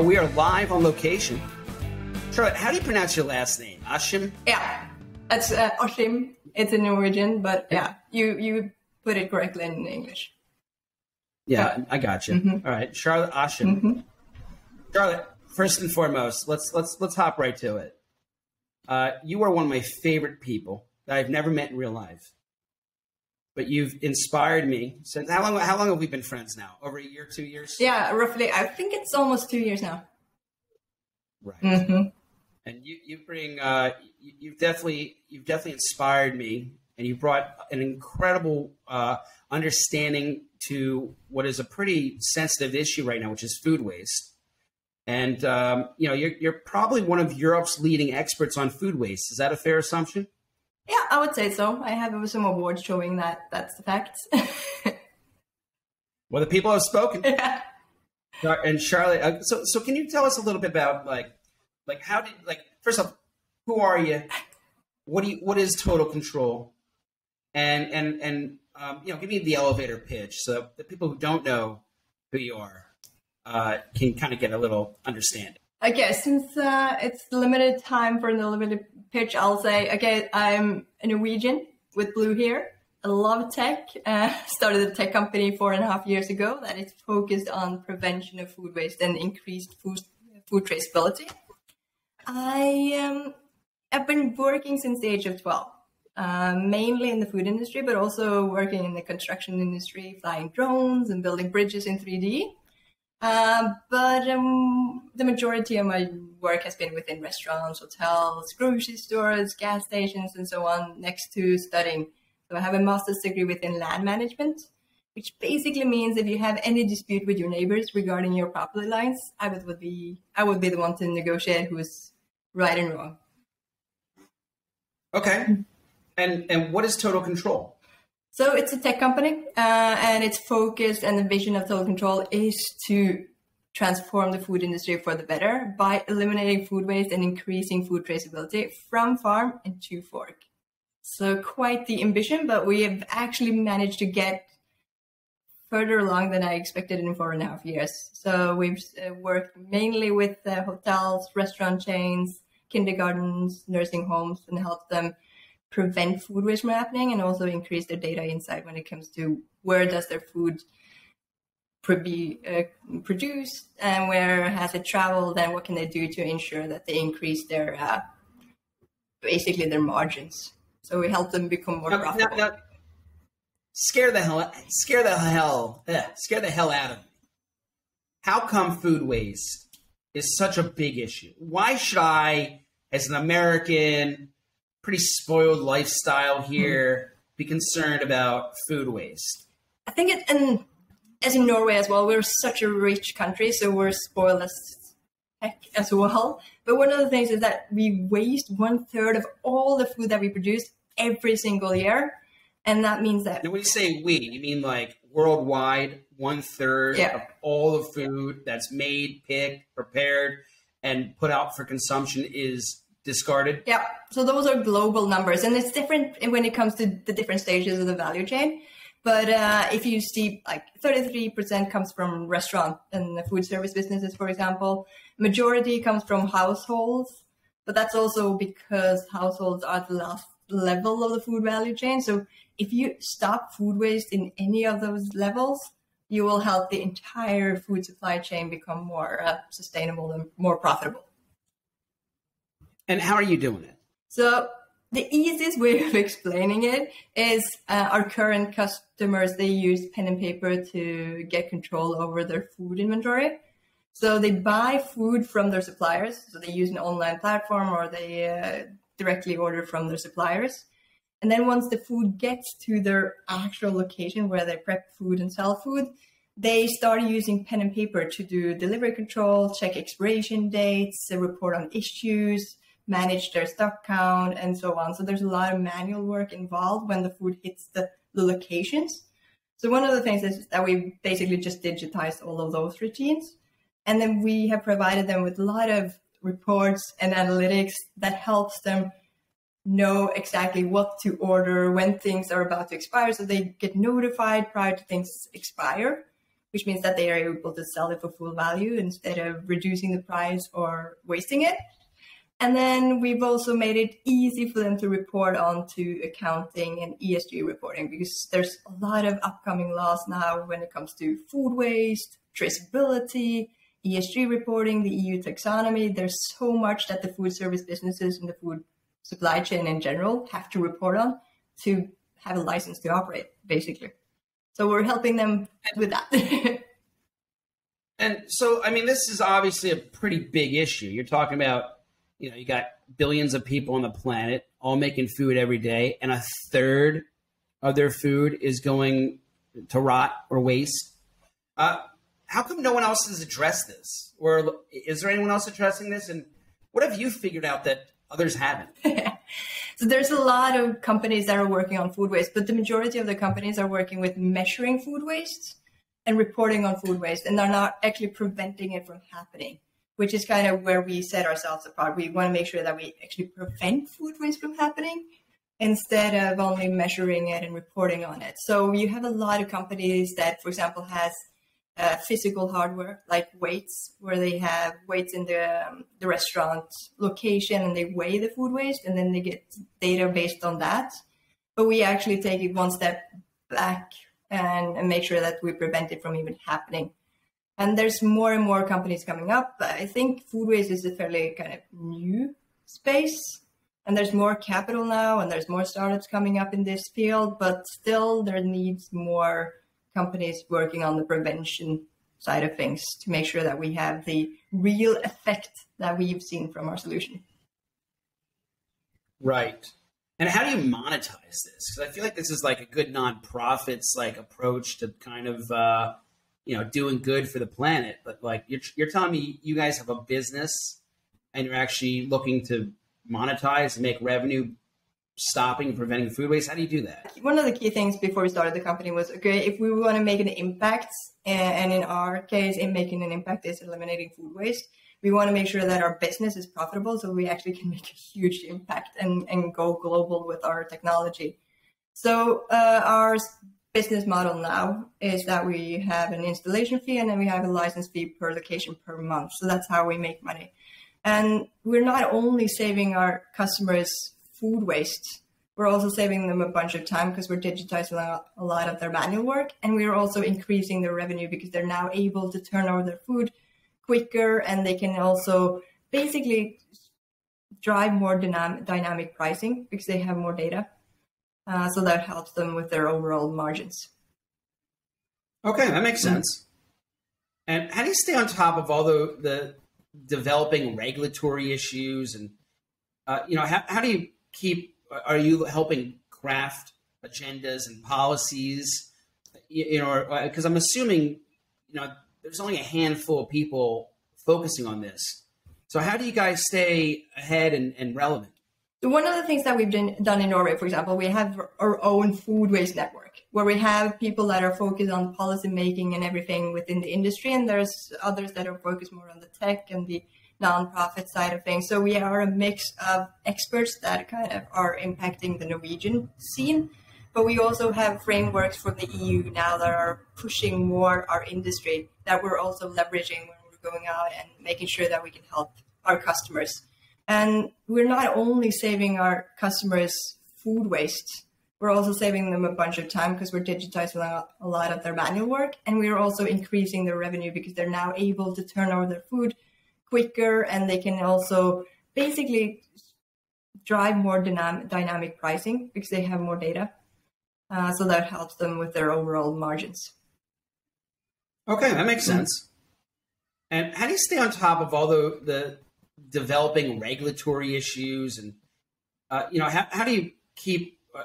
Oh, we are live on location. Charlotte, how do you pronounce your last name? Aschim? Yeah, it's Aschim. It's in Norwegian, but yeah, you put it correctly in English. Yeah, I got you. Mm-hmm. All right, Charlotte Aschim. Mm-hmm. Charlotte, first and foremost, let's hop right to it. You are one of my favorite people that I've never met in real life, but you've inspired me since how long have we been friends now? Over a year, 2 years? Yeah, roughly. I think it's almost 2 years now. Right. Mm-hmm. And you bring you've definitely inspired me, and you brought an incredible understanding to what is a pretty sensitive issue right now, which is food waste. And you're probably one of Europe's leading experts on food waste. Is that a fair assumption? Yeah, I would say so. I have some awards showing that that's the fact. Well, the people have spoken. Yeah. And Charlotte, so can you tell us a little bit about first off, who are you? What is Total Ctrl? And give me the elevator pitch so the people who don't know who you are can kind of get a little understanding. Okay, since it's limited time for an elevator pitch, I'll say, okay, I'm a Norwegian with blue hair. I love tech. Started a tech company 4.5 years ago that is focused on prevention of food waste and increased food traceability. I've been working since the age of 12, mainly in the food industry, but also working in the construction industry, flying drones and building bridges in 3D. But the majority of my work has been within restaurants, hotels, grocery stores, gas stations, and so on, next to studying. So I have a master's degree within land management, which basically means if you have any dispute with your neighbors regarding your property lines, I would be the one to negotiate who is right and wrong. Okay. And what is Total Ctrl? So it's a tech company, and its focus and the vision of Total Ctrl is to transform the food industry for the better by eliminating food waste and increasing food traceability from farm and to fork. So quite the ambition, but we have actually managed to get further along than I expected in 4.5 years. So we've worked mainly with hotels, restaurant chains, kindergartens, nursing homes, and helped them prevent food waste from happening and also increase their data insight when it comes to where does their food be produced and where has it traveled and what can they do to ensure that they increase their basically their margins. So we help them become more profitable. Now, scare the hell out of me. How come food waste is such a big issue? Why should I, as an American, pretty spoiled lifestyle here, be concerned about food waste? I think and as in Norway as well, we're such a rich country, so we're spoiled as heck as well. But one of the things is that we waste 1/3 of all the food that we produce every single year. And that means that... Now, when you say we, you mean like worldwide, 1/3 of all the food that's made, picked, prepared, and put out for consumption is discarded? Yeah. So those are global numbers. And it's different when it comes to the different stages of the value chain. But if you see like 33% comes from restaurant and the food service businesses, for example, majority comes from households. But that's also because households are the last level of the food value chain. So if you stop food waste in any of those levels, you will help the entire food supply chain become more sustainable and more profitable. And how are you doing it? So the easiest way of explaining it is our current customers, they use pen and paper to get control over their food inventory. So they buy food from their suppliers. So they use an online platform or they directly order from their suppliers. And then once the food gets to their actual location where they prep food and sell food, they start using pen and paper to do delivery control, check expiration dates, report on issues, manage their stock count, and so on. So there's a lot of manual work involved when the food hits the locations. So one of the things is that we basically just digitized all of those routines. And then we have provided them with a lot of reports and analytics that helps them know exactly what to order when things are about to expire. So they get notified prior to things expire. which means that they are able to sell it for full value instead of reducing the price or wasting it. And then we've also made it easy for them to report on to accounting and ESG reporting, because there's a lot of upcoming laws now when it comes to food waste, traceability, ESG reporting, the EU taxonomy. There's so much that the food service businesses and the food supply chain in general have to report on to have a license to operate, basically. So we're helping them with that. And so, I mean, this is obviously a pretty big issue. You're talking about, you got billions of people on the planet all making food every day, and a third of their food is going to rot or waste. How come no one else has addressed this? Or is there anyone else addressing this? And what have you figured out that others haven't? So there's a lot of companies that are working on food waste, but the majority of the companies are working with measuring food waste and reporting on food waste, and they're not actually preventing it from happening, which is kind of where we set ourselves apart. We want to make sure that we actually prevent food waste from happening instead of only measuring it and reporting on it. So you have a lot of companies that, for example, has physical hardware like weights, where they have weights in the restaurant location and they weigh the food waste and then they get data based on that. But we actually take it one step back and make sure that we prevent it from even happening. And there's more and more companies coming up. I think food waste is a fairly kind of new space, and there's more capital now and there's more startups coming up in this field, but still there needs more companies working on the prevention side of things to make sure that we have the real effect that we've seen from our solution. Right. And how do you monetize this? Because I feel like this is like a good nonprofits like approach to kind of doing good for the planet. But like you're telling me you guys have a business and you're actually looking to monetize and make revenue stopping and preventing food waste. How do you do that? One of the key things before we started the company was, okay, if we want to make an impact, and in our case, in making an impact is eliminating food waste, we want to make sure that our business is profitable so we actually can make a huge impact and go global with our technology. So our business model now is that we have an installation fee and then we have a license fee per location per month. So that's how we make money. And we're not only saving our customers food waste, we're also saving them a bunch of time because we're digitizing a lot of their manual work. And we're also increasing their revenue because they're now able to turn over their food quicker, and they can also basically drive more dynamic pricing because they have more data. So that helps them with their overall margins. Okay, that makes sense. And how do you stay on top of all the developing regulatory issues? And, how do you are you helping craft agendas and policies? Because I'm assuming, there's only a handful of people focusing on this. So how do you guys stay ahead and relevant? So one of the things that we've done in Norway, for example, we have our own food waste network where we have people that are focused on policy making and everything within the industry. And there's others that are focused more on the tech and the nonprofit side of things. So we are a mix of experts that kind of are impacting the Norwegian scene. But we also have frameworks from the EU now that are pushing more our industry that we're also leveraging when we're going out and making sure that we can help our customers. And we're not only saving our customers food waste, we're also saving them a bunch of time because we're digitizing a lot of their manual work. And we're also increasing their revenue because they're now able to turn over their food quicker, and they can also basically drive more dynamic pricing because they have more data. So that helps them with their overall margins. Okay, that makes sense. And how do you stay on top of all the developing regulatory issues? And, how do you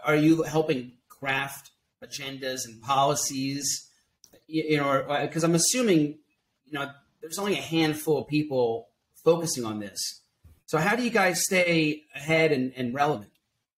are you helping craft agendas and policies? Because I'm assuming, there's only a handful of people focusing on this. So how do you guys stay ahead and relevant?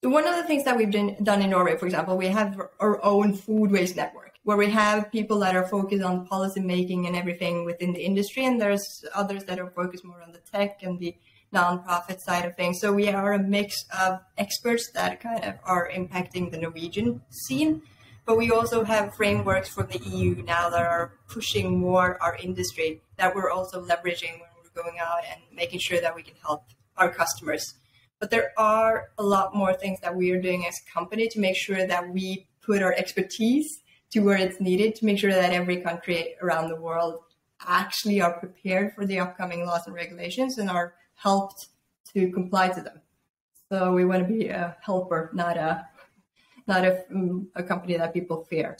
So one of the things that we've done in Norway, for example, we have our own food waste network where we have people that are focused on policy making and everything within the industry. And there's others that are focused more on the tech and the nonprofit side of things. So we are a mix of experts that kind of are impacting the Norwegian scene. But we also have frameworks from the EU now that are pushing more our industry that we're also leveraging when we're going out and making sure that we can help our customers. But there are a lot more things that we are doing as a company to make sure that we put our expertise to where it's needed, to make sure that every country around the world actually are prepared for the upcoming laws and regulations and are helped to comply to them. So we want to be a helper, not a company that people fear.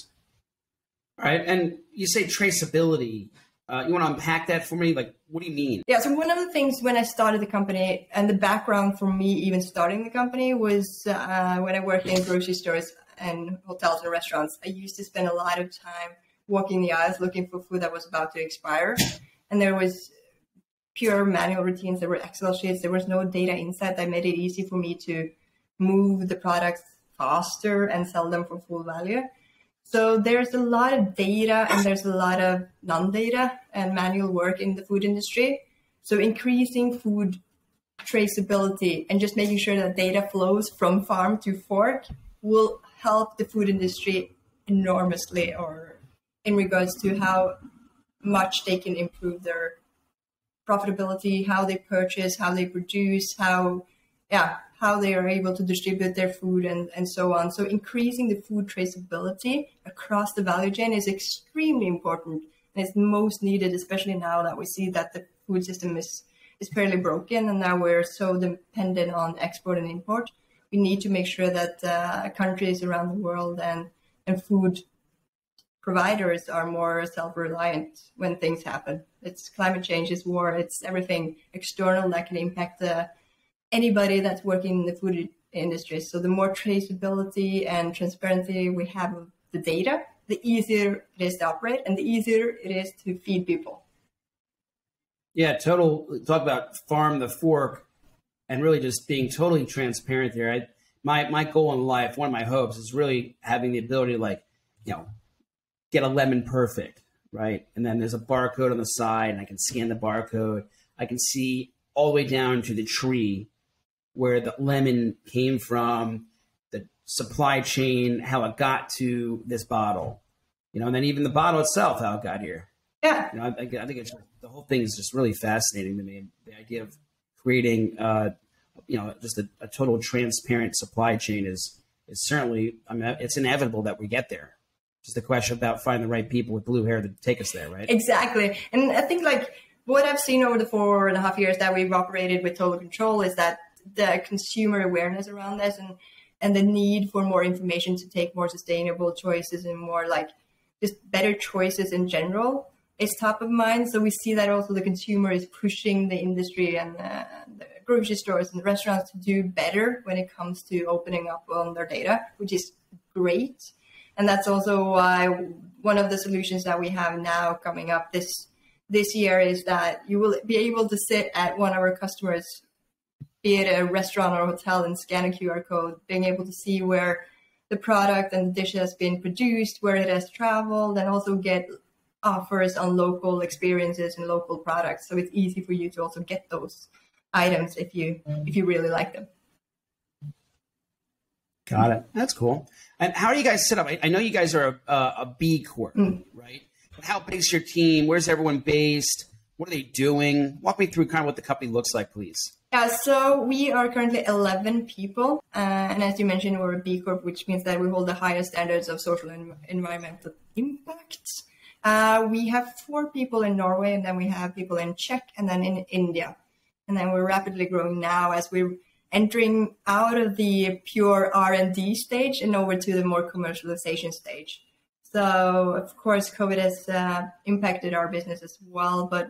All right. And you say traceability. You want to unpack that for me? Like, what do you mean? Yeah. So one of the things when I started the company, and the background for me even starting the company was when I worked in grocery stores and hotels and restaurants. I used to spend a lot of time walking the aisles looking for food that was about to expire. And there was pure manual routines. There were Excel sheets. There was no data insight that made it easy for me to move the products faster and sell them for full value. So there's a lot of data and there's a lot of non-data and manual work in the food industry. So increasing food traceability and just making sure that data flows from farm to fork will help the food industry enormously, or in regards to how much they can improve their profitability, how they purchase, how they produce, how they are able to distribute their food and so on. So increasing the food traceability across the value chain is extremely important, and it's most needed, especially now that we see that the food system is fairly broken and now we're so dependent on export and import. We need to make sure that countries around the world and food providers are more self-reliant when things happen. It's climate change, it's war, it's everything external that can impact anybody that's working in the food industry. So the more traceability and transparency we have of the data, the easier it is to operate and the easier it is to feed people. Yeah, talk about farm to fork and really just being totally transparent there. My goal in life, one of my hopes is really having the ability to get a lemon perfect, right? And then there's a barcode on the side and I can scan the barcode. I can see all the way down to the tree where the lemon came from, the supply chain, how it got to this bottle, and then even the bottle itself, how it got here. Yeah. I think it's the whole thing is just really fascinating to me. The idea of creating, just a total transparent supply chain is certainly, it's inevitable that we get there. Just a question about finding the right people with blue hair to take us there, right? Exactly. And I think what I've seen over the 4.5 years that we've operated with Total Control is that the consumer awareness around this and the need for more information to take more sustainable choices and more just better choices in general is top of mind. So we see that also the consumer is pushing the industry and the grocery stores and restaurants to do better when it comes to opening up on their data, which is great. And that's also why one of the solutions that we have now coming up this year is that you will be able to sit at one of our customers, be it a restaurant or a hotel, and scan a QR code, being able to see where the product and the dish has been produced, where it has traveled, and also get offers on local experiences and local products. So it's easy for you to also get those items if you really like them. Got it. That's cool. And how are you guys set up? I know you guys are a B Corp, right? But how big is your team? Where's everyone based? What are they doing? Walk me through kind of what the company looks like, please. Yeah, so we are currently 11 people. And as you mentioned, we're a B Corp, which means that we hold the highest standards of social and environmental impact. We have 4 people in Norway, and then we have people in Czech, and then in India. And then we're rapidly growing now as we're entering out of the pure R&D stage and over to the more commercialization stage. So, of course, COVID has impacted our business as well, but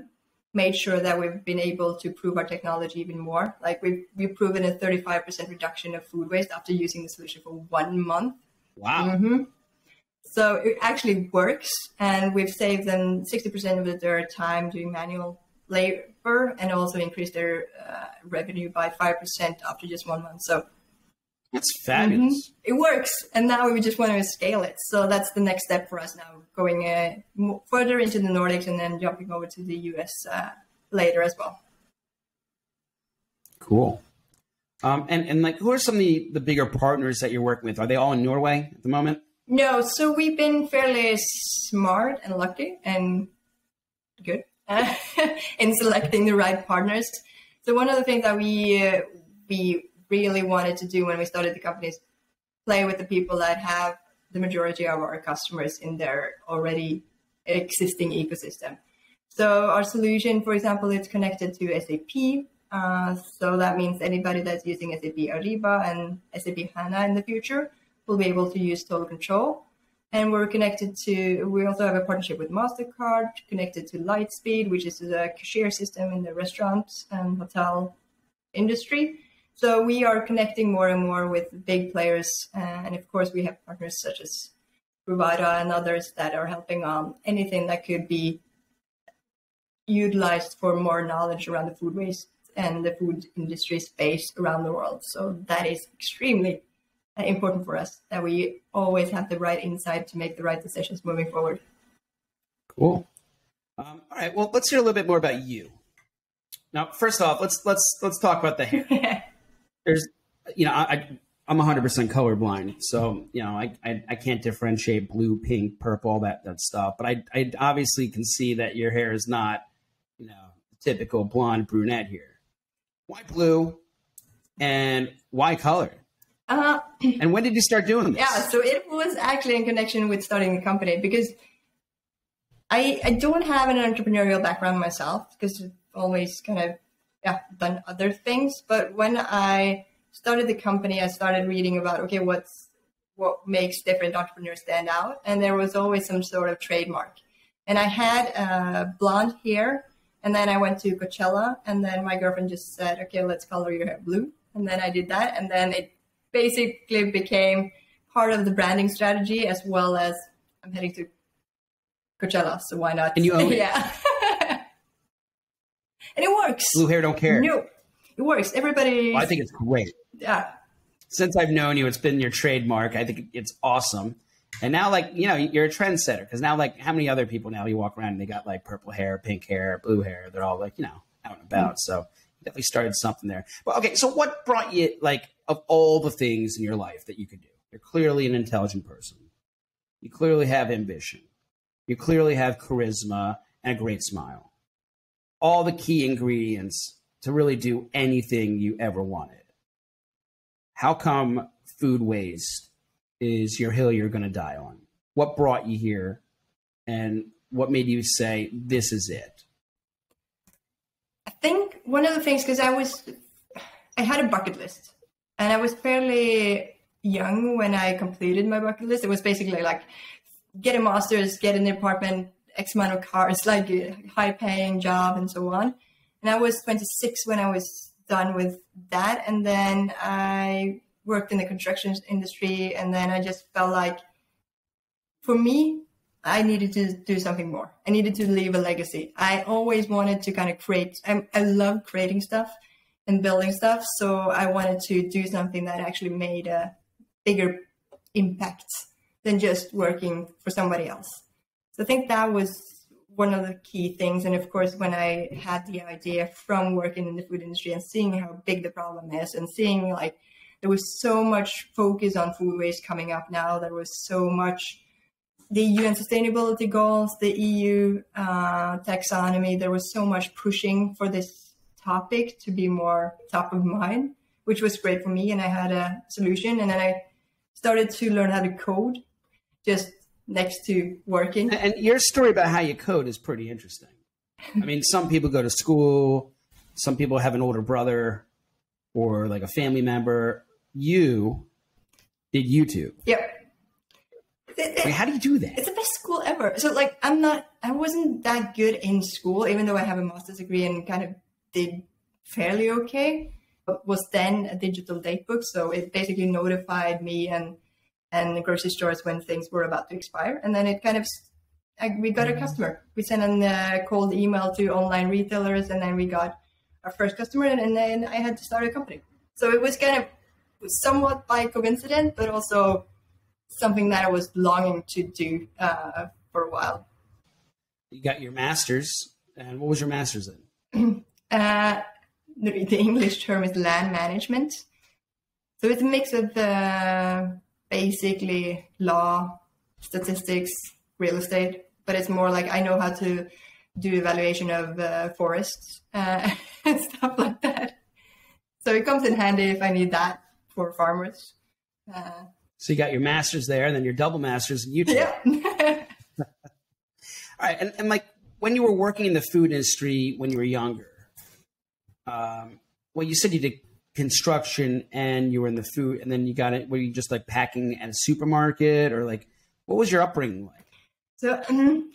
made sure that we've been able to prove our technology even more. We've proven a 35% reduction of food waste after using the solution for 1 month. Wow. Mm-hmm. So it actually works, and we've saved them 60% of their time doing manual labor and also increased their revenue by 5% after just 1 month. So that's fabulous. It works, and now we just want to scale it. So that's the next step for us now, going further into the Nordics and then jumping over to the US later as well. Cool. And who are some of the bigger partners that you're working with? Are they all in Norway at the moment? No, so we've been fairly smart and lucky and good in selecting the right partners. So one of the things that we really wanted to do when we started the company is play with the people that have the majority of our customers in their already existing ecosystem. So our solution, for example, is connected to SAP. So that means anybody that's using SAP Ariba and SAP HANA in the future will be able to use Total Control. And we also have a partnership with MasterCard, connected to Lightspeed, which is a cashier system in the restaurant and hotel industry. So we are connecting more and more with big players. And of course, we have partners such as Groverman and others that are helping on anything that could be utilized for more knowledge around the food waste and the food industry space around the world. So that is extremely important for us, that we always have the right insight to make the right decisions moving forward. Cool. All right. Well, let's hear a little bit more about you. Now, first off, let's talk about the hair. There's, I'm 100% colorblind, so I can't differentiate blue, pink, purple, all that stuff. But I obviously can see that your hair is not, typical blonde brunette here. Why blue, and why color? And when did you start doing this? Yeah, so it was actually in connection with starting the company, because I don't have an entrepreneurial background myself, because I've always kind of done other things. But when I started the company, I started reading about, what makes different entrepreneurs stand out. And there was always some sort of trademark. And I had blonde hair, and then I went to Coachella, and then my girlfriend just said, okay, let's color your hair blue. And then I did that. And then it basically became part of the branding strategy, as well as I'm heading to Coachella, so why not? And you own it. Yeah. And it works. Blue hair don't care. No, it works. Everybody. Well, I think it's great. Yeah. Since I've known you, it's been your trademark. I think it's awesome. And now, you're a trendsetter, because now, how many other people now you walk around and they got purple hair, pink hair, blue hair. They're all out and about. So you definitely started something there. But okay, so what brought you, of all the things in your life that you could do? You're clearly an intelligent person. You clearly have ambition. You clearly have charisma and a great smile. All the key ingredients to really do anything you ever wanted. How come food waste is your hill you're going to die on? What brought you here, and what made you say, this is it? I think one of the things, because I had a bucket list, and I was fairly young when I completed my bucket list. It was basically get a master's, get an apartment, X amount of cars, a high paying job, and so on. And I was 26 when I was done with that. And then I worked in the construction industry. And then I just felt like, for me, I needed to do something more. I needed to leave a legacy. I always wanted to kind of create. I love creating stuff and building stuff. So I wanted to do something that actually made a bigger impact than just working for somebody else. So I think that was one of the key things. And of course, when I had the idea from working in the food industry and seeing how big the problem is, and seeing there was so much focus on food waste coming up now, there was so much, the UN sustainability goals, the EU taxonomy, there was so much pushing for this topic to be more top of mind, which was great for me. And I had a solution, and then I started to learn how to code just next to working. And your story about how you code is pretty interesting. I mean, some people go to school, some people have an older brother or a family member. You did YouTube. Yep. How do you do that? It's the best school ever. So I wasn't that good in school, even though I have a master's degree and kind of did fairly okay. It was then a digital date book. So it basically notified me and the grocery stores when things were about to expire. And then it kind of, we got a customer. We sent a cold email to online retailers, and then we got our first customer, and then I had to start a company. So it was kind of somewhat by coincidence, but also something that I was longing to do for a while. You got your master's, and what was your master's in? The English term is land management. So it's a mix of basically law, statistics, real estate, but it's more like I know how to do evaluation of forests and stuff like that. So it comes in handy if I need that for farmers. So you got your master's there, and then your double master's in YouTube. Yeah. All right, and like when you were working in the food industry when you were younger, well, you said you did construction and you were in the food, and then you got it. Were you just like packing at a supermarket, or like what was your upbringing like? So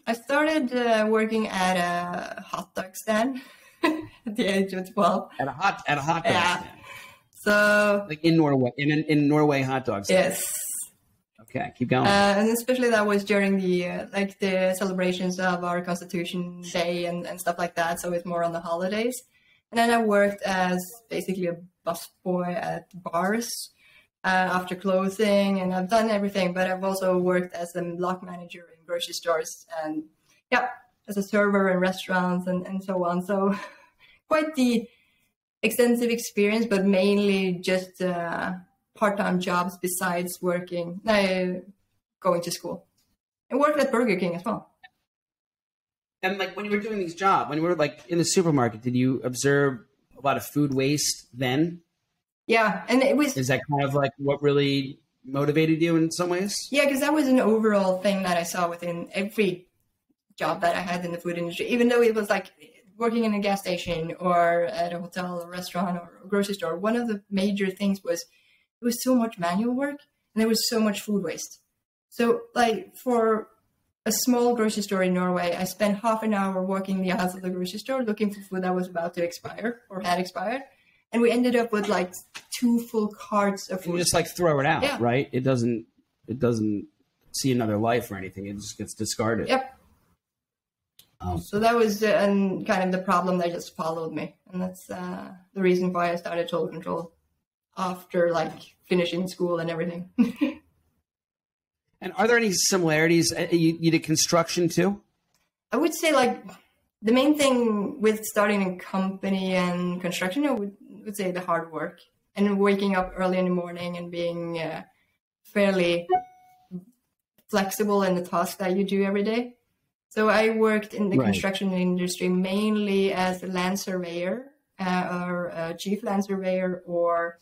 I started working at a hot dog stand at the age of 12. At a hot dog stand. So like in Norway, in Norway, hot dogs. Yes. Okay, keep going. And especially that was during the like the celebrations of our Constitution Day and stuff like that. So it's more on the holidays. And then I worked as basically a busboy at bars after closing, and I've done everything. But I've also worked as a block manager in grocery stores, and as a server in restaurants and so on. So quite the extensive experience, but mainly just part-time jobs besides working, going to school, and worked at Burger King as well. And like when you were doing these jobs, when you were like in the supermarket, did you observe a lot of food waste then? Yeah, and it was. Is that kind of like what really motivated you in some ways? Yeah, because that was an overall thing that I saw within every job that I had in the food industry, even though it was like working in a gas station or at a hotel or restaurant or a grocery store. One of the major things was it was so much manual work and there was so much food waste. So like for a small grocery store in Norway, I spent half an hour walking the aisles of the grocery store looking for food that was about to expire or had expired. And we ended up with like 2 full carts of food. You just like throw it out, right? It doesn't see another life or anything. It just gets discarded. Yep. So that was kind of the problem that just followed me. And that's the reason why I started Total Control after like finishing school and everything. And are there any similarities? You did construction too? I would say like the main thing with starting a company and construction, I would say the hard work and waking up early in the morning and being fairly flexible in the tasks that you do every day. So I worked in the construction industry mainly as a land surveyor or a chief land surveyor, or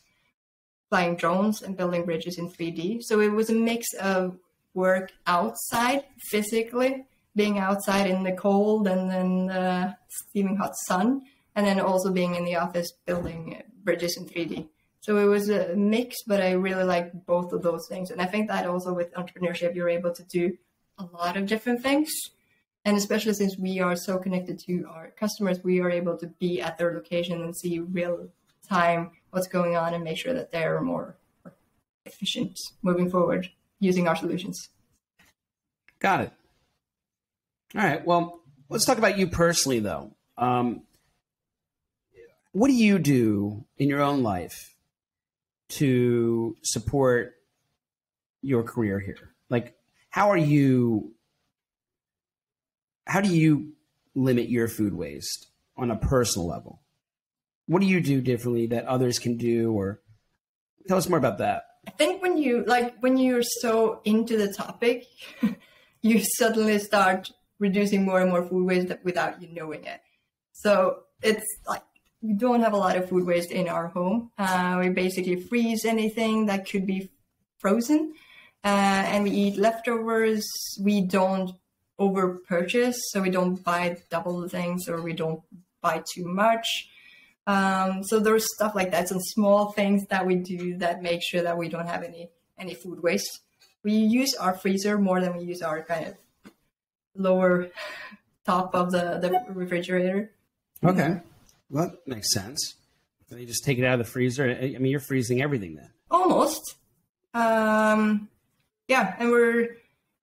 flying drones and building bridges in 3D. So it was a mix of work outside physically, being outside in the cold and then the steaming hot sun, and then also being in the office building bridges in 3D. So it was a mix, but I really like both of those things. And I think that also with entrepreneurship, you're able to do a lot of different things. And especially since we are so connected to our customers, we are able to be at their location and see real time what's going on and make sure that they're more efficient moving forward using our solutions. Got it. All right. Well, let's talk about you personally, though. What do you do in your own life to support your career here? Like, how do you limit your food waste on a personal level? What do you do differently that others can do? Or tell us more about that. I think when you're so into the topic, you suddenly start reducing more and more food waste without you knowing it. So it's like we don't have a lot of food waste in our home. We basically freeze anything that could be frozen, and we eat leftovers. We don't over purchase, so we don't buy double the things, or we don't buy too much. So there's stuff like that, some small things that we do that make sure that we don't have any food waste. We use our freezer more than we use our kind of lower top of the refrigerator. Okay. Well, that makes sense. So you just take it out of the freezer. I mean, you're freezing everything then. Almost. Yeah, and we're...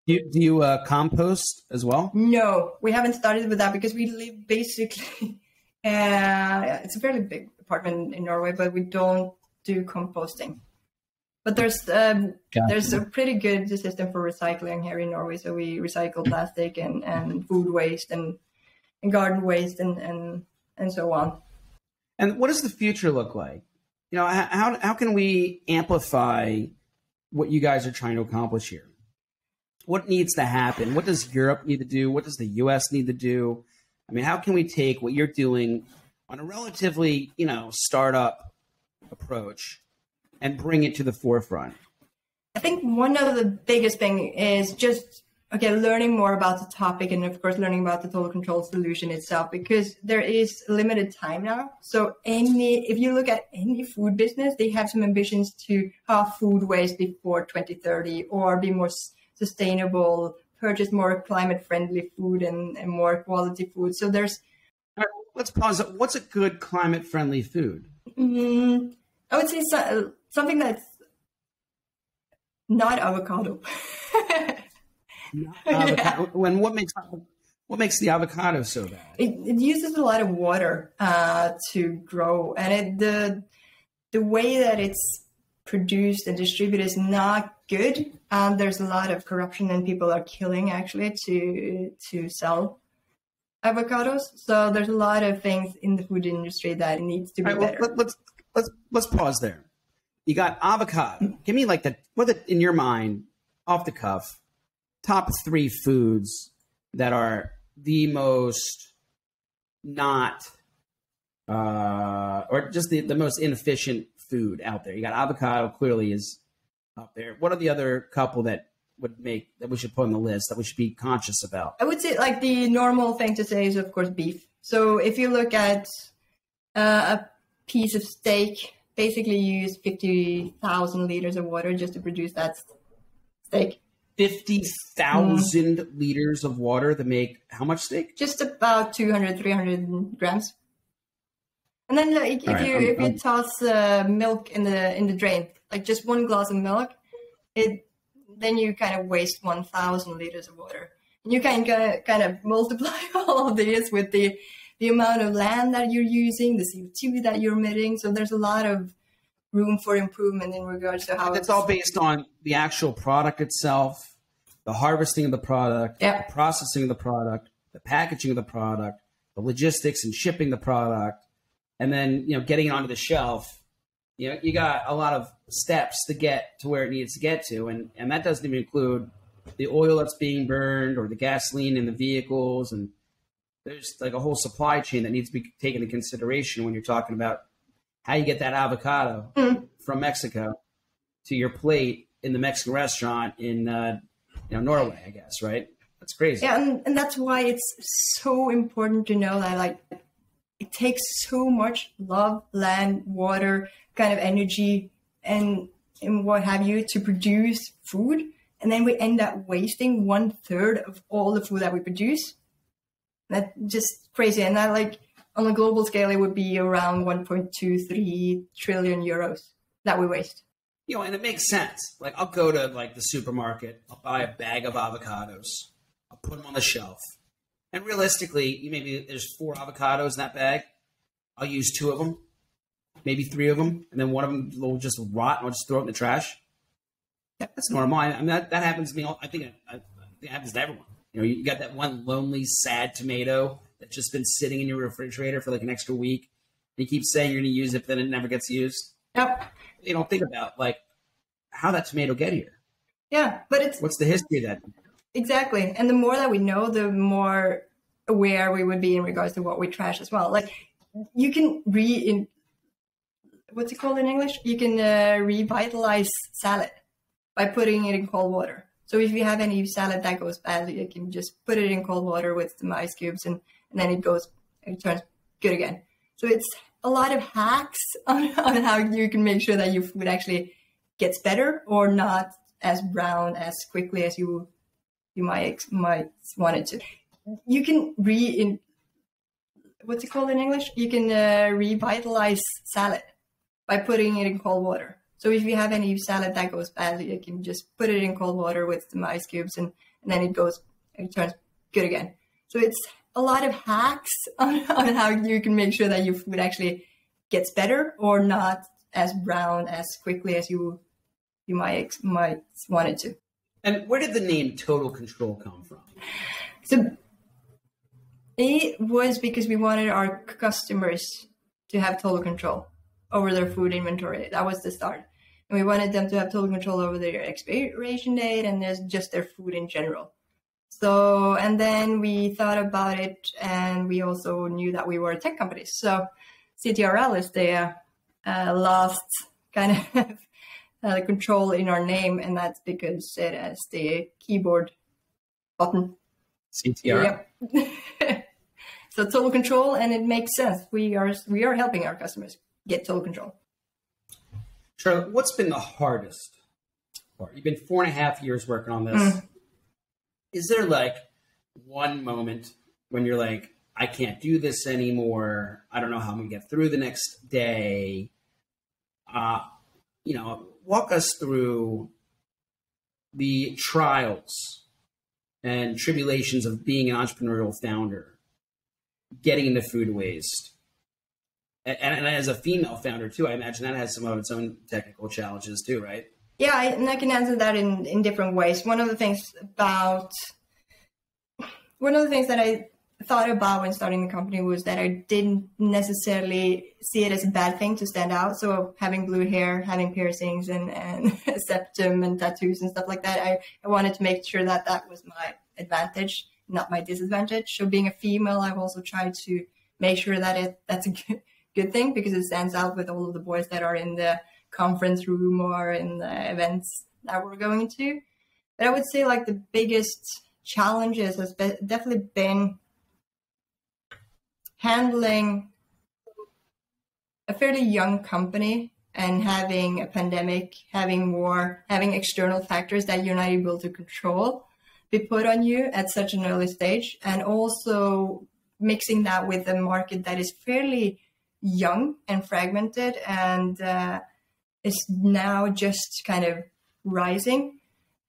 Do you compost as well? No, we haven't started with that because we live basically... it's a fairly big apartment in Norway, but we don't do composting. But there's a pretty good system for recycling here in Norway. So we recycle plastic and food waste and garden waste and so on. And what does the future look like? You know, how can we amplify what you guys are trying to accomplish here? what needs to happen? What does Europe need to do? What does the US need to do? I mean, how can we take what you're doing on a relatively, startup approach and bring it to the forefront? I think one of the biggest thing is just, learning more about the topic and, of course, learning about the total control solution itself, because there is limited time now. So if you look at any food business, they have some ambitions to halve food waste before 2030 or be more sustainable, purchase more climate-friendly food and more quality food. So there's... All right, let's pause. What's a good climate-friendly food? I would say something that's not avocado. Avocado. When what makes the avocado so bad? It uses a lot of water to grow, and the way that it's produced and distributed is not good. There's a lot of corruption, and people are killing actually to sell avocados. So there's a lot of things in the food industry that needs to be better. Let's pause there. You got avocado. Give me in your mind, off the cuff, top 3 foods that are the most not, or just the most inefficient food out there. You got avocado, clearly is up there. What are the other couple that we should put on the list that we should be conscious about? I would say the normal thing to say is, of course, beef. So if you look at a piece of steak, basically you use 50,000 liters of water just to produce that steak. 50,000 liters of water to make how much steak? Just about 200, 300 grams. And then if you toss milk in the drain, like just one glass of milk, then you kind of waste 1,000 liters of water. And you can kind of multiply all of this with the amount of land that you're using, the CO2 that you're emitting. So there's a lot of room for improvement in regards to how it's all based on the actual product itself, the harvesting of the product, the processing of the product, the packaging of the product, the logistics and shipping the product, and then getting it onto the shelf. You got a lot of steps to get to where it needs to get to, and that doesn't even include the oil that's being burned or the gasoline in the vehicles, and there's like a whole supply chain that needs to be taken into consideration when you're talking about how you get that avocado from Mexico to your plate in the Mexican restaurant in Norway, I guess, right? That's crazy. Yeah, and that's why it's so important to know that it takes so much love, land, water, kind of energy, and what have you to produce food, and then we end up wasting 1/3 of all the food that we produce. That's just crazy, and that on a global scale, it would be around 1.23 trillion euros that we waste. And it makes sense. I'll go to the supermarket, I'll buy a bag of avocados, I'll put them on the shelf. And realistically, maybe there's 4 avocados in that bag. I'll use 2 of them, maybe 3 of them, and then one of them will just rot and I'll just throw it in the trash. That's normal. I mean, that happens to me. I think it happens to everyone. You got that one lonely, sad tomato that's just been sitting in your refrigerator for an extra week. You keep saying you're going to use it, but then it never gets used. Yep. You don't think about how that tomato get here. Yeah, but what's the history of that? Exactly. And the more that we know, the more aware we would be in regards to what we trash as well. You can what's it called in English? You can revitalize salad by putting it in cold water. So if you have any salad that goes badly, you can just put it in cold water with some ice cubes and then it turns good again. So it's a lot of hacks on how you can make sure that your food actually gets better or not as brown as quickly as you might want it to. You can what's it called in English? You can revitalize salad by putting it in cold water. So if you have any salad that goes badly, you can just put it in cold water with some ice cubes and then it turns good again. So it's a lot of hacks on how you can make sure that your food actually gets better or not as brown as quickly as you might want it to. And where did the name Total Control come from? So it was because we wanted our customers to have total control over their food inventory. That was the start. And we wanted them to have total control over their expiration date and just their food in general. So, and then we thought about it, and we also knew that we were a tech company. So CTRL is the last kind of control in our name, and that's because it has the keyboard button. CTRL. Yep. So total control, and it makes sense. We are helping our customers get total control. Charlotte, what's been the hardest part? You've been 4.5 years working on this. Is there like one moment when you're like, I can't do this anymore. I don't know how I'm going to get through the next day. Walk us through the trials and tribulations of being an entrepreneurial founder, getting into food waste. And as a female founder too, I imagine that has some of its own technical challenges too, right? Yeah, and I can answer that in different ways. One of the things that I thought about when starting the company was that I didn't necessarily see it as a bad thing to stand out. So having blue hair, having piercings and septum and tattoos and stuff like that, I wanted to make sure that that was my advantage, not my disadvantage. So being a female, I've also tried to make sure that that's a good thing, because it stands out with all of the boys that are in the conference room or in the events that we're going to. But I would say like the biggest challenges has definitely been handling a fairly young company and having a pandemic, having war, having external factors that you're not able to control be put on you at such an early stage, and also mixing that with a market that is fairly young and fragmented and is now just kind of rising,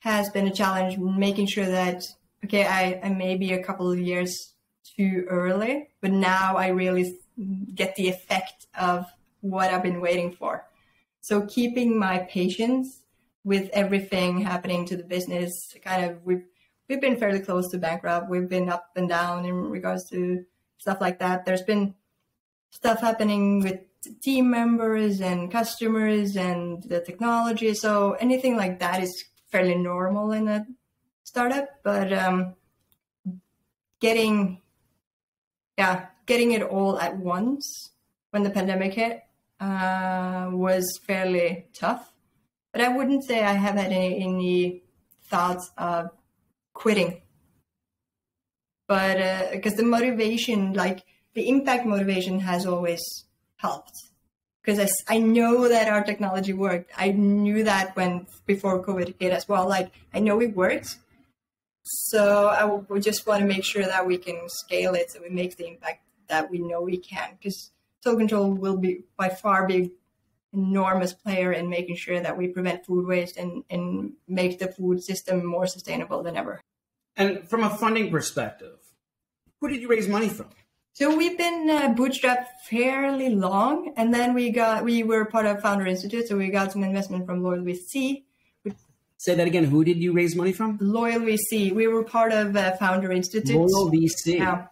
has been a challenge. Making sure that, okay, I may be a couple of years too early, but now I really get the effect of what I've been waiting for. So keeping my patience with everything happening to the business, kind of, we've been fairly close to bankrupt. We've been up and down in regards to stuff like that. There's been stuff happening with team members and customers and the technology. So anything like that is fairly normal in a startup, but getting it all at once when the pandemic hit was fairly tough. But I wouldn't say I have had any thoughts of quitting. But because the motivation, like the impact motivation, has always helped. Because I know that our technology worked. I knew that before COVID hit as well. Like, I know it works. So we just want to make sure that we can scale it so it makes the impact that we know we can. Because Total Control will be by far be an enormous player in making sure that we prevent food waste and make the food system more sustainable than ever. And from a funding perspective, who did you raise money from? So we've been bootstrapped fairly long, and then we were part of Founder Institute, so we got some investment from Loyal VC. Say that again. Who did you raise money from? Loyal VC. We were part of Founder Institute. Loyal VC. Yeah.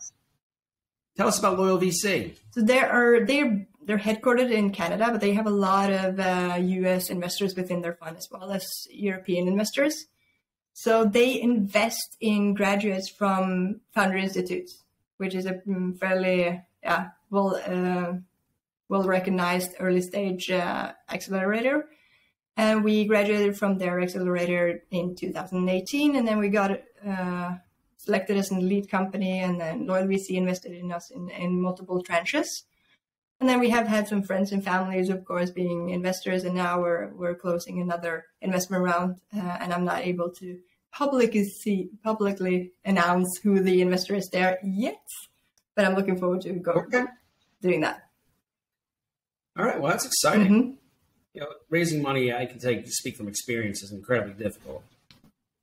Tell us about Loyal VC. So they're headquartered in Canada, but they have a lot of US investors within their fund, as well as European investors. So they invest in graduates from Founder Institute, which is a fairly well-recognized early-stage accelerator. And we graduated from their accelerator in 2018, and then we got selected as an elite company, and then Loyal VC invested in us in multiple tranches. And then we have had some friends and families, of course, being investors, and now we're closing another investment round, and I'm not able to publicly announce who the investor is there yet, but I'm looking forward to doing that. All right, well, that's exciting. Mm-hmm. Raising money, I can speak from experience, is incredibly difficult.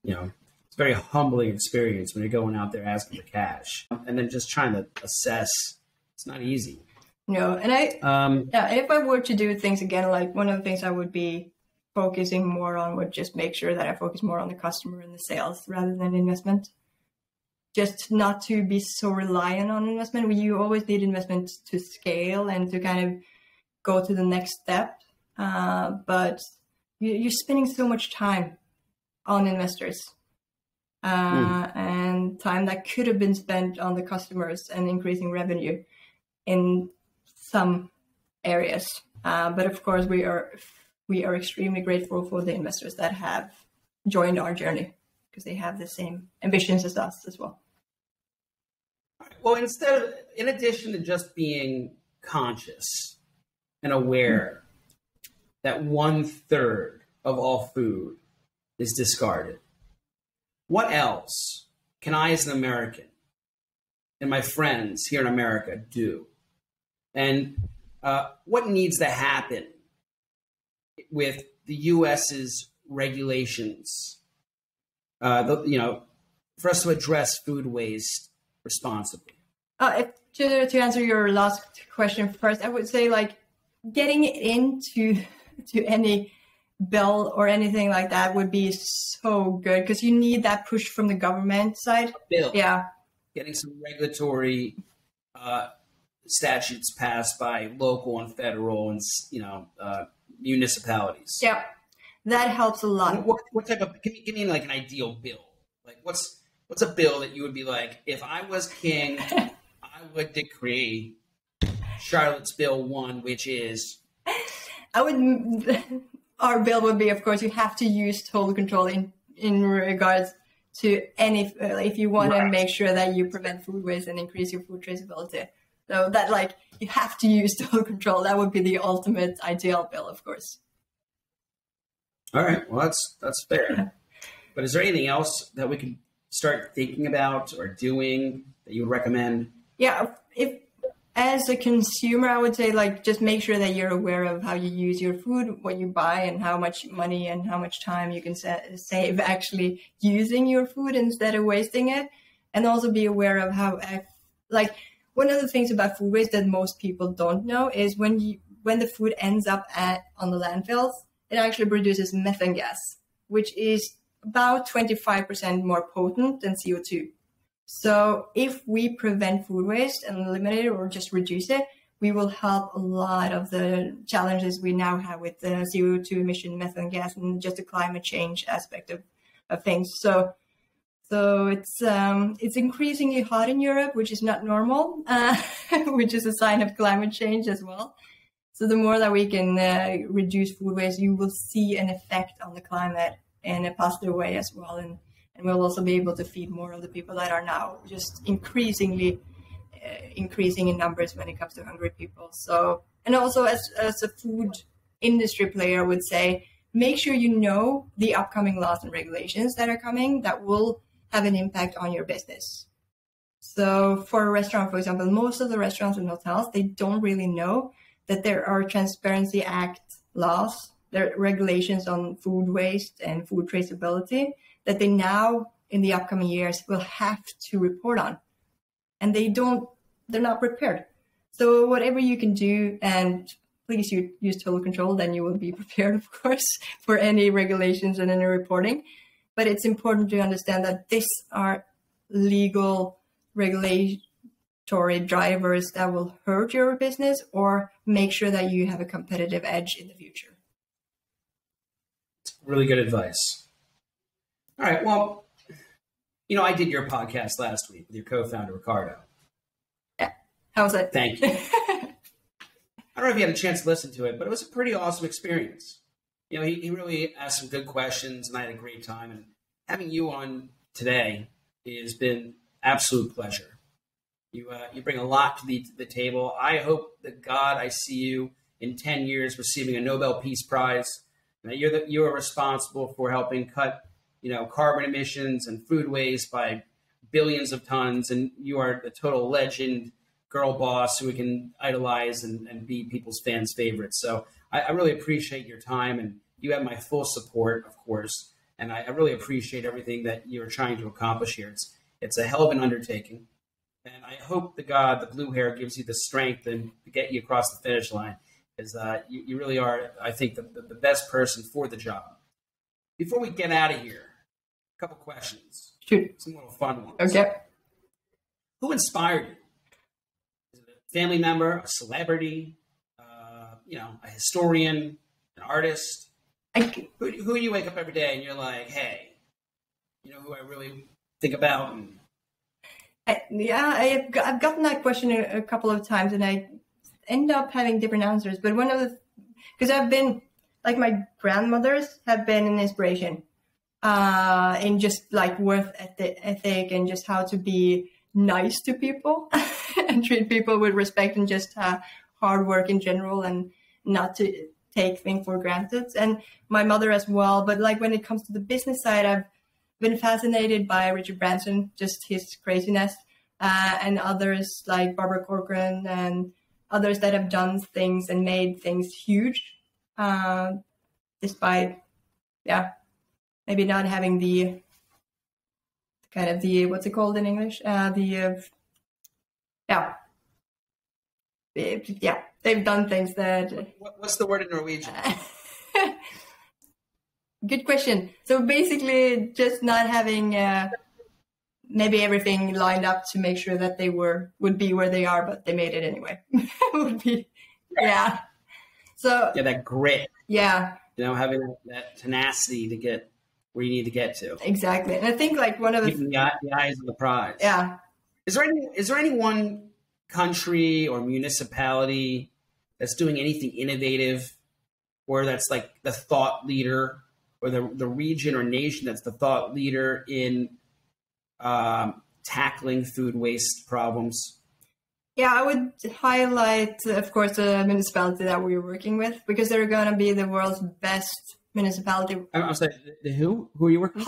It's a very humbling experience when you're going out there asking for cash, and then just trying to assess. It's not easy. No, and if I were to do things again, like one of the things I would be focusing more on would just make sure that I focus more on the customer and the sales rather than investment. Just not to be so reliant on investment. You always need investment to scale and to kind of go to the next step. But you're spending so much time on investors and time that could have been spent on the customers and increasing revenue in some areas. But of course, we are extremely grateful for the investors that have joined our journey because they have the same ambitions as us as well. Well, in addition to just being conscious and aware that 1/3 of all food is discarded, what else can I, as an American, and my friends here in America do? And what needs to happen with the U.S.'s regulations, for us to address food waste responsibly? To answer your last question first, I would say like getting into any bill or anything like that would be so good because you need that push from the government side. Bill. Yeah. Getting some regulatory statutes passed by local and federal and municipalities. Yeah, that helps a lot. What type of? Give me like an ideal bill. Like what's a bill that you would be like, if I was king, I would decree Charlotte's Bill 1, which is. Our bill would be, of course, you have to use total control in regards to any, if you want to make sure that you prevent food waste and increase your food traceability. So that you have to use total control. That would be the ultimate ideal bill, of course. All right. Well, that's fair. But is there anything else that we can start thinking about or doing that you would recommend? Yeah. As a consumer, I would say just make sure that you're aware of how you use your food, what you buy, and how much money and how much time you can save actually using your food instead of wasting it. And also be aware of how, one of the things about food waste that most people don't know is when the food ends up on the landfills, it actually produces methane gas, which is about 25% more potent than CO2. So if we prevent food waste and eliminate it or just reduce it, we will help a lot of the challenges we now have with the CO2 emission, methane gas, and just the climate change aspect of things. So it's increasingly hot in Europe, which is not normal, which is a sign of climate change as well. So the more that we can reduce food waste, you will see an effect on the climate in a positive way as well. And we'll also be able to feed more of the people that are now just increasing in numbers when it comes to hungry people. So, and also as a food industry player, I would say, make sure you know the upcoming laws and regulations that are coming that will have an impact on your business. So for a restaurant, for example, most of the restaurants and hotels, they don't really know that there are Transparency Act laws, there are regulations on food waste and food traceability that they now in the upcoming years will have to report on. And they're not prepared. So whatever you can do, and please use total control, then you will be prepared, of course, for any regulations and any reporting. But it's important to understand that these are legal regulatory drivers that will hurt your business or make sure that you have a competitive edge in the future. Really good advice. All right. Well, I did your podcast last week with your co-founder, Ricardo. Yeah. How was it? Thank you. I don't know if you had a chance to listen to it, but it was a pretty awesome experience. He really asked some good questions, and I had a great time. And having you on today has been absolute pleasure. You bring a lot to the table. I hope that God, I see you in 10 years receiving a Nobel Peace Prize. You are responsible for helping cut carbon emissions and food waste by billions of tons. And you are the total legend, girl boss who we can idolize and be people's fans' favorites. So I really appreciate your time, and you have my full support, of course. And I really appreciate everything that you're trying to accomplish here. It's a hell of an undertaking. And I hope the God, the blue hair, gives you the strength and to get you across the finish line, because you really are, I think, the best person for the job. Before we get out of here, a couple questions. Shoot. Some little fun ones. Okay. Who inspired you? Is it a family member, a celebrity, a historian, an artist? Who do you wake up every day and you're like, hey, you know who I really think about? I've gotten that question a couple of times, and I end up having different answers. But because I've been, like, my grandmothers have been an inspiration in just like work ethic and just how to be nice to people and treat people with respect and just hard work in general and not to take things for granted. And my mother as well. But like when it comes to the business side, I've been fascinated by Richard Branson, just his craziness, and others like Barbara Corcoran and others that have done things and made things huge, despite, maybe not having the kind of the, what's it called in English? They've done things that... What's the word in Norwegian? Good question. So basically just not having maybe everything lined up to make sure that they would be where they are, but they made it anyway. Would be, yeah. So yeah, that grit. Yeah. You know, having that tenacity to get where you need to get to. Exactly. And I think like one of the eyes on the prize. Yeah. Is there any one country or municipality that's doing anything innovative, or that's like the thought leader, or the region or nation that's the thought leader in tackling food waste problems? Yeah, I would highlight, of course, the municipality that we're working with, because they're going to be the world's best municipality. I'm sorry, who are you working with?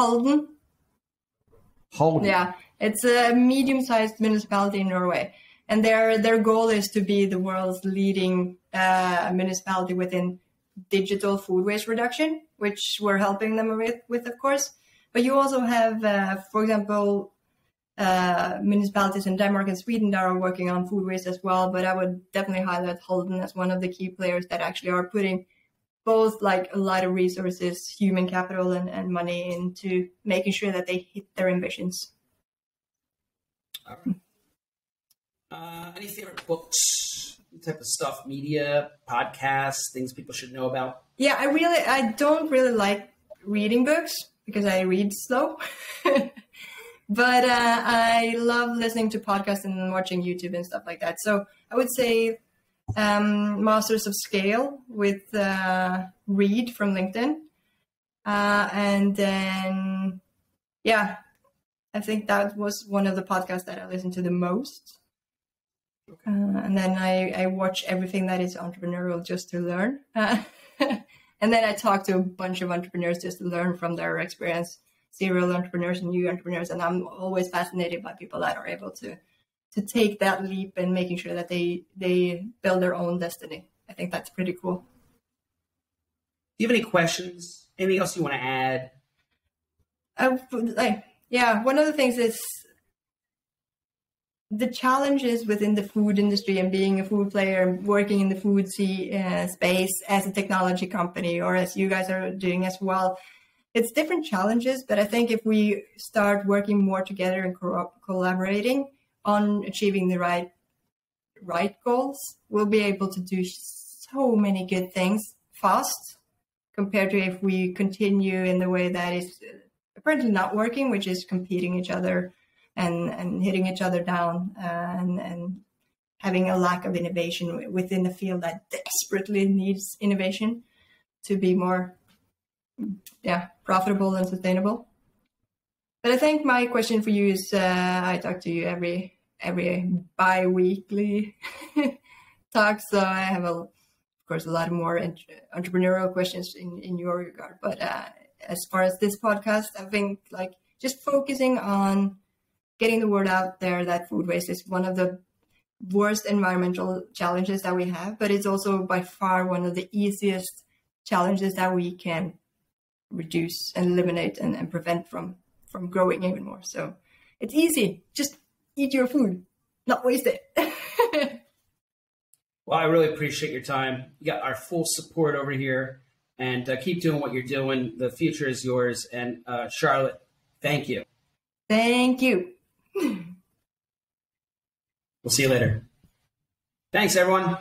Halden. Yeah, it's a medium-sized municipality in Norway. And their goal is to be the world's leading municipality within digital food waste reduction, which we're helping them with, of course. But you also have, for example, municipalities in Denmark and Sweden that are working on food waste as well. But I would definitely highlight Halden as one of the key players that actually are putting both like a lot of resources, human capital and money into making sure that they hit their ambitions. All right. Any favorite books, type of stuff, media, podcasts, things people should know about? Yeah, I don't really like reading books because I read slow. But I love listening to podcasts and watching YouTube and stuff like that. So I would say Masters of Scale with Reed from LinkedIn. And then, yeah, I think that was one of the podcasts that I listened to the most. Okay. And then I watch everything that is entrepreneurial just to learn. And then I talk to a bunch of entrepreneurs just to learn from their experience, serial entrepreneurs and new entrepreneurs. And I'm always fascinated by people that are able to take that leap and making sure that they build their own destiny. I think that's pretty cool. Do you have any questions? Anything else you want to add? One of the things is the challenges within the food industry and being a food player, working in the food space as a technology company, or as you guys are doing as well. It's different challenges, but I think if we start working more together and collaborating on achieving the right goals, we'll be able to do so many good things fast, compared to if we continue in the way that is apparently not working, which is competing each other and hitting each other down and having a lack of innovation within a field that desperately needs innovation to be more profitable and sustainable. But I think my question for you is, I talk to you every bi-weekly talk, so I have of course a lot more entrepreneurial questions in your regard. But as far as this podcast, I think like just focusing on getting the word out there that food waste is one of the worst environmental challenges that we have, but it's also by far one of the easiest challenges that we can reduce and eliminate and prevent from growing even more. So it's easy. Just eat your food, not waste it. Well, I really appreciate your time. You got our full support over here, and keep doing what you're doing. The future is yours. And Charlotte, thank you. Thank you. We'll see you later. Thanks, everyone.